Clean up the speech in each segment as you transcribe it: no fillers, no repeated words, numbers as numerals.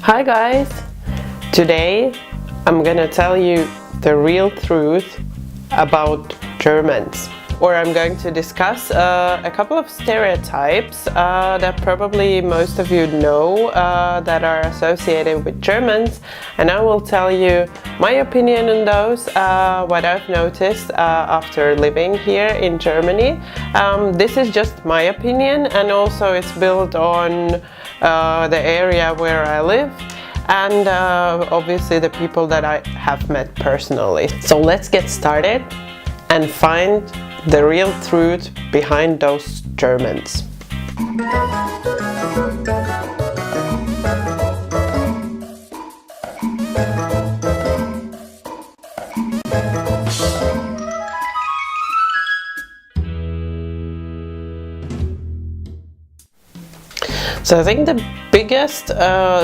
Hi guys! Today I'm gonna tell you the real truth about Germans. Or I'm going to discuss a couple of stereotypes that probably most of you know that are associated with Germans, and I will tell you my opinion on those, what I've noticed after living here in Germany. This is just my opinion, and also it's built on the area where I live and obviously the people that I have met personally. So let's get started and find the real truth behind those Germans. So I think the biggest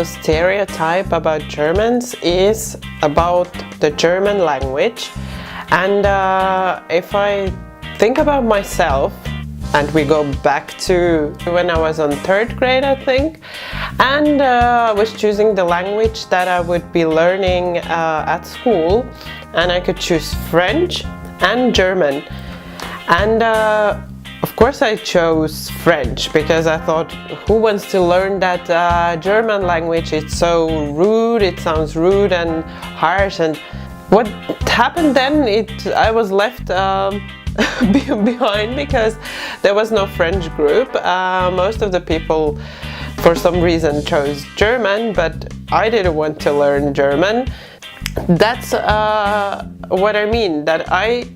stereotype about Germans is about the German language. And if I think about myself, and we go back to when I was on 3rd grade, I think, and I was choosing the language that I would be learning at school, and I could choose French and German. And of course I chose French because I thought, who wants to learn that German language? It's so rude, it sounds rude and harsh. And what happened then, I was left behind because there was no French group. Most of the people for some reason chose German, but I didn't want to learn German. That's what I mean, that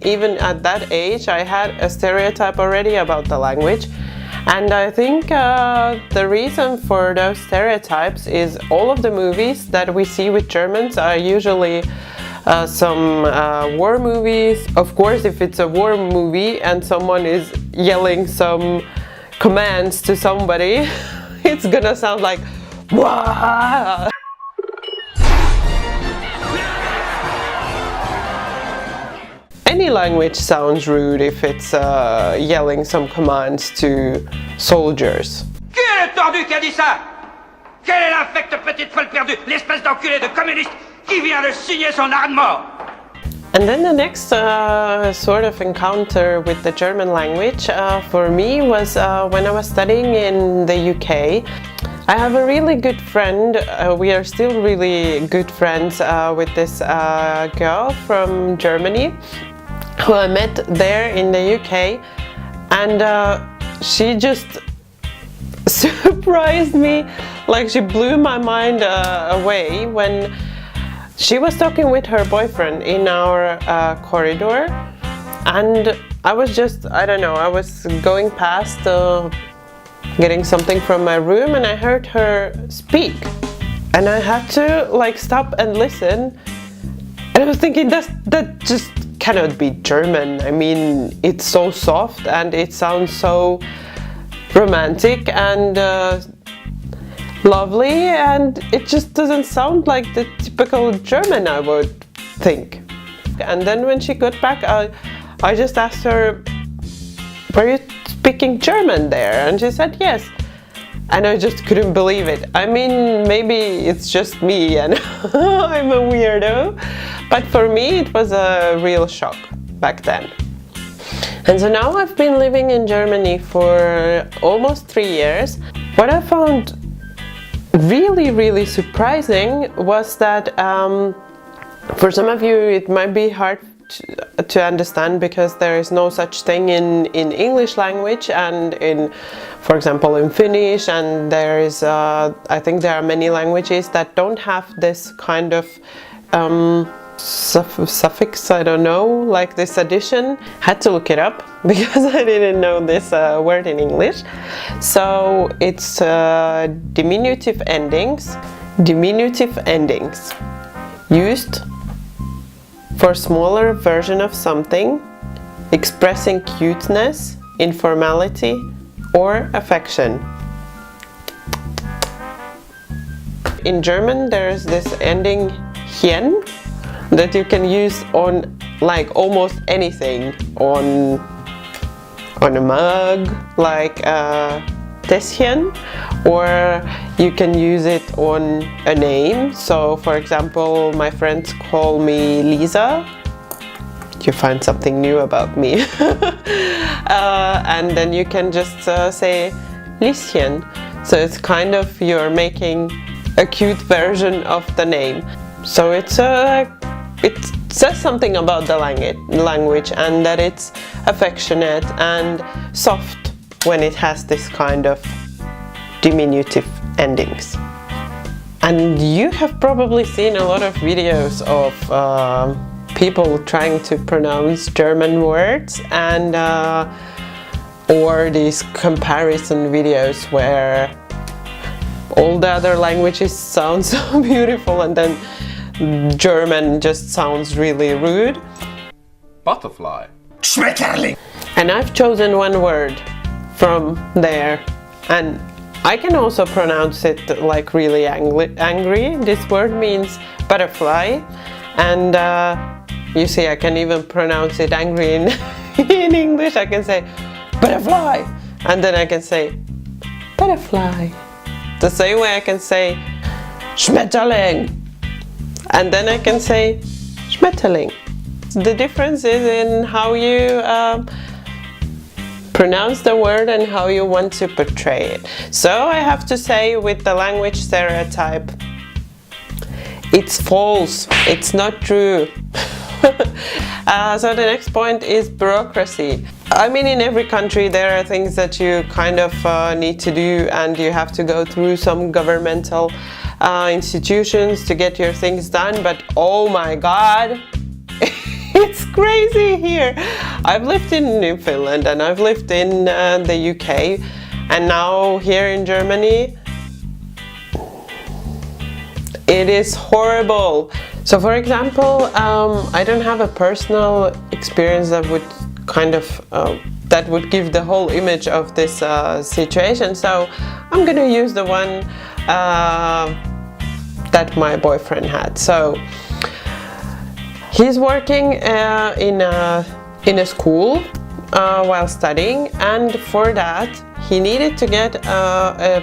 even at that age I had a stereotype already about the language. And I think the reason for those stereotypes is all of the movies that we see with Germans are usually some war movies. Of course, if it's a war movie and someone is yelling some commands to somebody, it's gonna sound like "Wah!" Any language sounds rude if it's yelling some commands to soldiers. Qui est le tordu qui a dit ça? Quelle est l'infecte petite folle perdue, l'espèce d'enculé de communiste qui vient de signer son arrêt de mort? And then the next sort of encounter with the German language for me was when I was studying in the UK. I have a really good friend, we are still really good friends with this girl from Germany who I met there in the UK, and she just surprised me, like she blew my mind away when she was talking with her boyfriend in our corridor, and I was just, I don't know, I was going past getting something from my room and I heard her speak, and I had to like stop and listen, and I was thinking that just cannot be German. I mean, it's so soft and it sounds so romantic and lovely, and it just doesn't sound like the typical German I would think. And then when she got back, I just asked her, were you speaking German there? And she said yes. And I just couldn't believe it. I mean, maybe it's just me and I'm a weirdo, but for me it was a real shock back then. And so now I've been living in Germany for almost 3 years. What I found really surprising was that for some of you it might be hard to understand because there is no such thing in English language and in, for example, in Finnish, and there is I think there are many languages that don't have this kind of suffix, I don't know, like this addition. Had to look it up because I didn't know this word in English. So it's diminutive endings used for smaller version of something, expressing cuteness, informality, or affection. In German there's this ending "chen" that you can use on like almost anything, on a mug, like Tässchen, Or you can use it on a name. So for example, my friends call me Lisa. You find something new about me. And then you can just say Lieschen. So it's kind of, you're making a cute version of the name. So it says something about the language, and that it's affectionate and soft when it has this kind of diminutive endings. And you have probably seen a lot of videos of people trying to pronounce German words, and or these comparison videos where all the other languages sound so beautiful and then German just sounds really rude. Butterfly. Schmetterling. And I've chosen one word from there, and I can also pronounce it like really angry. This word means butterfly, and you see, I can even pronounce it angry in English. I can say butterfly, and then I can say butterfly. The same way I can say Schmetterling, and then I can say Schmetterling. The difference is in how you pronounce the word and how you want to portray it. So I have to say, with the language stereotype, it's false, it's not true. So the next point is bureaucracy. I mean, in every country there are things that you kind of need to do, and you have to go through some governmental institutions to get your things done, but oh my god, it's crazy here. I've lived in Finland and I've lived in the UK, and now here in Germany it is horrible. So for example, I don't have a personal experience that would kind of that would give the whole image of this situation, so I'm gonna use the one that my boyfriend had. So he's working in a school while studying, and for that he needed to get a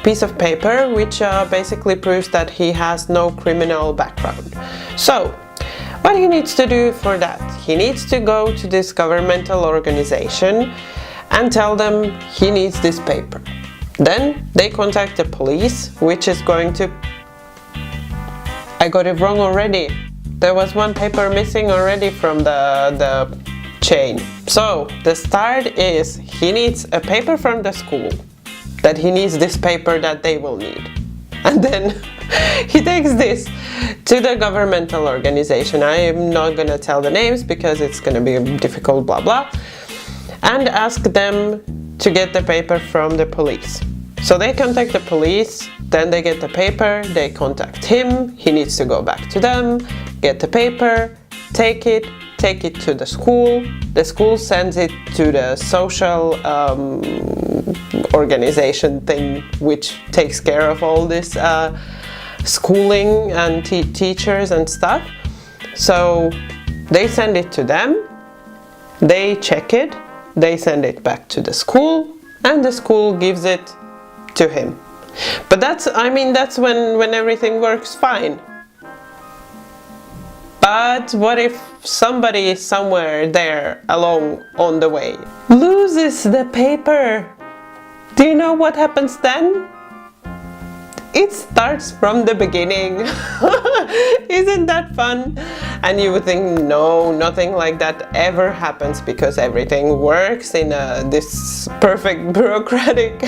piece of paper which basically proves that he has no criminal background. So what he needs to do for that, he needs to go to this governmental organization and tell them he needs this paper. Then they contact the police, which is going to... I got it wrong already. There was one paper missing already from the chain. So the start is he needs a paper from the school, that he needs this paper that they will need. And then he takes this to the governmental organization. I am not gonna tell the names because it's gonna be difficult, blah blah, and ask them to get the paper from the police. So they contact the police, then they get the paper, they contact him, he needs to go back to them, get the paper, take it to the school sends it to the social organization thing, which takes care of all this schooling and teachers and stuff. So they send it to them, they check it, they send it back to the school, and the school gives it to him. But that's when everything works fine. But what if somebody somewhere there along on the way loses the paper? Do you know what happens then? It starts from the beginning. Isn't that fun? And you would think, no, nothing like that ever happens because everything works in this perfect bureaucratic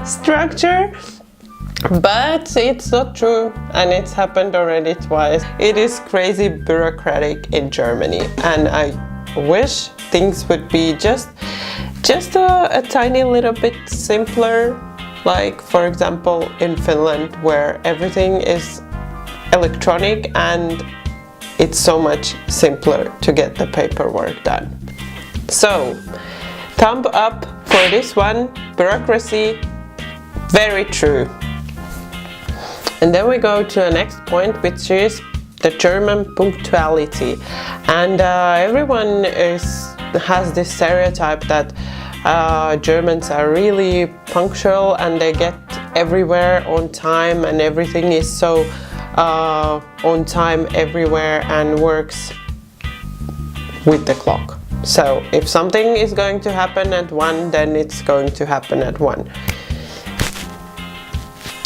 structure. But it's not true, and it's happened already twice. It is crazy bureaucratic in Germany, and I wish things would be just a tiny little bit simpler. Like, for example, in Finland, where everything is electronic and it's so much simpler to get the paperwork done. So, thumb up for this one. Bureaucracy, very true. And then we go to the next point, which is the German punctuality. And everyone has this stereotype that Germans are really punctual and they get everywhere on time, and everything is so on time everywhere and works with the clock. So if something is going to happen at 1, then it's going to happen at 1.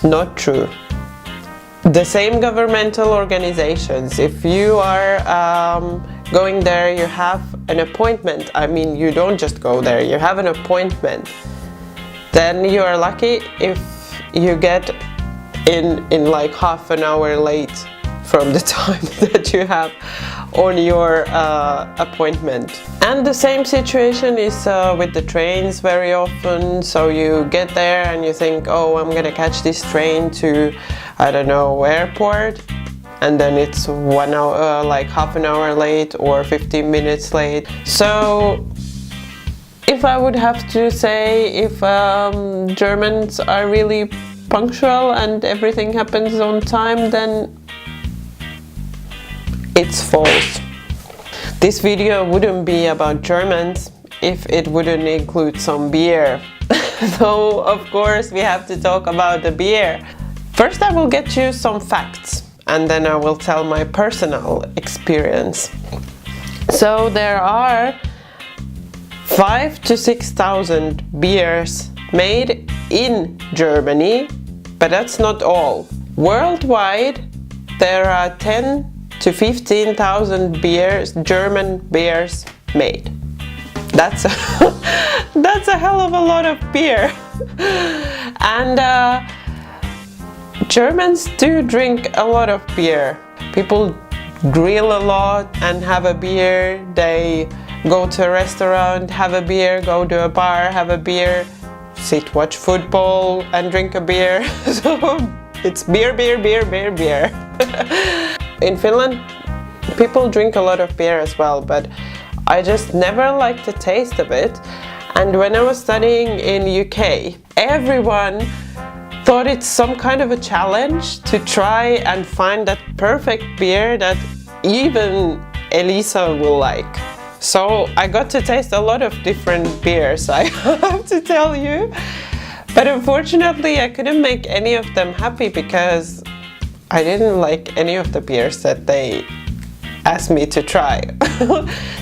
Not true. The same governmental organizations, if you are going there, you have an appointment. I mean, you don't just go there, you have an appointment. Then you are lucky if you get in like half an hour late from the time that you have on your appointment. And the same situation is with the trains very often. So you get there and you think, oh, I'm gonna catch this train to, I don't know, airport, and then it's 1 hour, like half an hour late or 15 minutes late. So if I would have to say if Germans are really punctual and everything happens on time, then it's false. This video wouldn't be about Germans if it wouldn't include some beer. So of course we have to talk about the beer. First I will get you some facts and then I will tell my personal experience. So there are 5,000 to 6,000 beers made in Germany, but that's not all. Worldwide there are 10,000 to 15,000 beers, German beers made. That's a hell of a lot of beer. And Germans do drink a lot of beer. People grill a lot and have a beer. They go to a restaurant, have a beer, go to a bar, have a beer, sit, watch football and drink a beer. So it's beer, beer, beer, beer, beer. In Finland, people drink a lot of beer as well, but I just never liked the taste of it. And when I was studying in UK, everyone thought it's some kind of a challenge to try and find that perfect beer that even Elisa will like. So I got to taste a lot of different beers, I have to tell you. But unfortunately, I couldn't make any of them happy because I didn't like any of the beers that they asked me to try.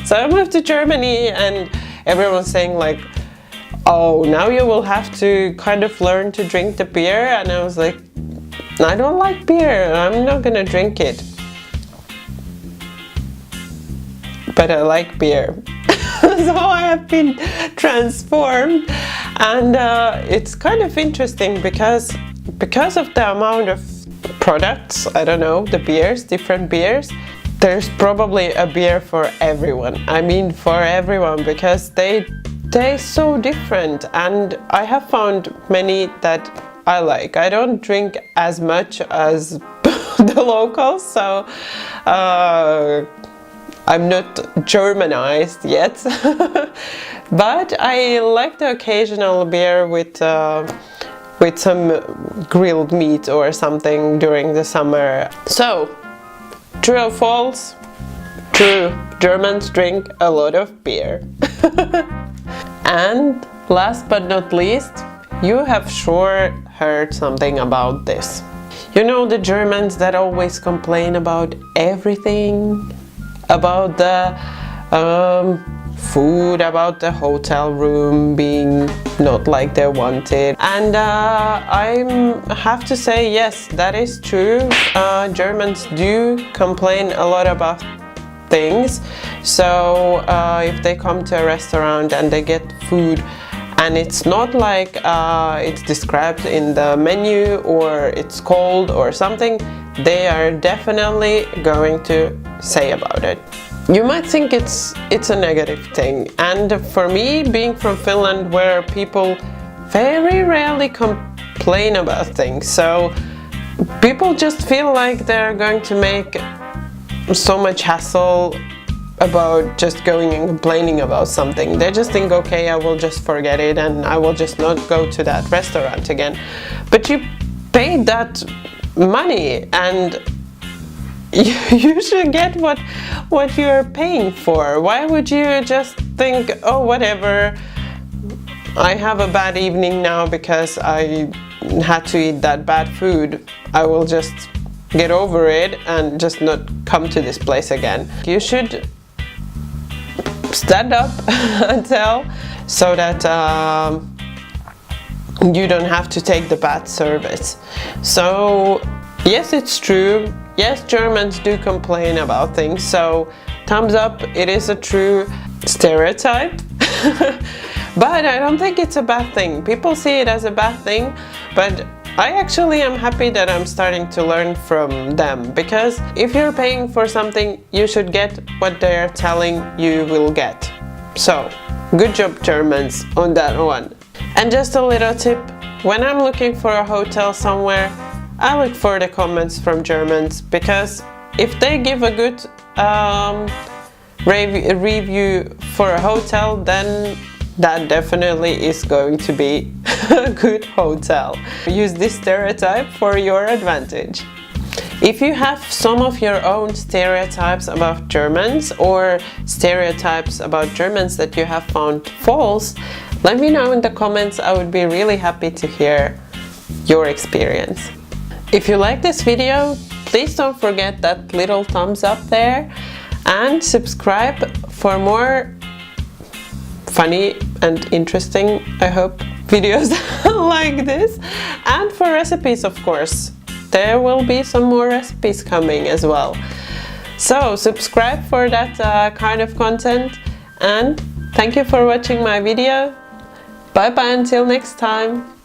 So I moved to Germany and everyone's saying like, oh, now you will have to kind of learn to drink the beer. And I was like, I don't like beer, I'm not gonna drink it. But I like beer. So I have been transformed. And it's kind of interesting because of the amount of products, I don't know, the beers, different beers, there's probably a beer for everyone. I mean for everyone, because they taste so different, and I have found many that I like. I don't drink as much as the locals, so I'm not Germanized yet. But I like the occasional beer with some grilled meat or something during the summer. So, true or false? True, Germans drink a lot of beer. And last but not least, you have sure heard something about this. You know the Germans that always complain about everything? About the food, about the hotel room being not like they wanted. And I have to say, yes, that is true. Germans do complain a lot about things. So if they come to a restaurant and they get food and it's not like it's described in the menu or it's cold or something, they are definitely going to say about it. You might think it's a negative thing, and for me, being from Finland where people very rarely complain about things, so people just feel like they're going to make so much hassle about just going and complaining about something. They just think, okay, I will just forget it and I will just not go to that restaurant again. But you paid that money and you should get what you're paying for. Why would you just think, oh, whatever, I have a bad evening now because I had to eat that bad food, I will just get over it and just not come to this place again. You should stand up and tell, so that you don't have to take the bad service. So yes, it's true. Yes, Germans do complain about things, so thumbs up, it is a true stereotype. But I don't think it's a bad thing. People see it as a bad thing, but I actually am happy that I'm starting to learn from them, because if you're paying for something, you should get what they're telling you will get. So, good job Germans on that one. And just a little tip, when I'm looking for a hotel somewhere, I look for the comments from Germans, because if they give a good review for a hotel, then that definitely is going to be a good hotel. Use this stereotype for your advantage. If you have some of your own stereotypes about Germans, or stereotypes about Germans that you have found false, let me know in the comments. I would be really happy to hear your experience. If you like this video, please don't forget that little thumbs up there and subscribe for more funny and interesting, I hope, videos like this, and for recipes, of course. There will be some more recipes coming as well. So subscribe for that kind of content, and thank you for watching my video. Bye bye until next time.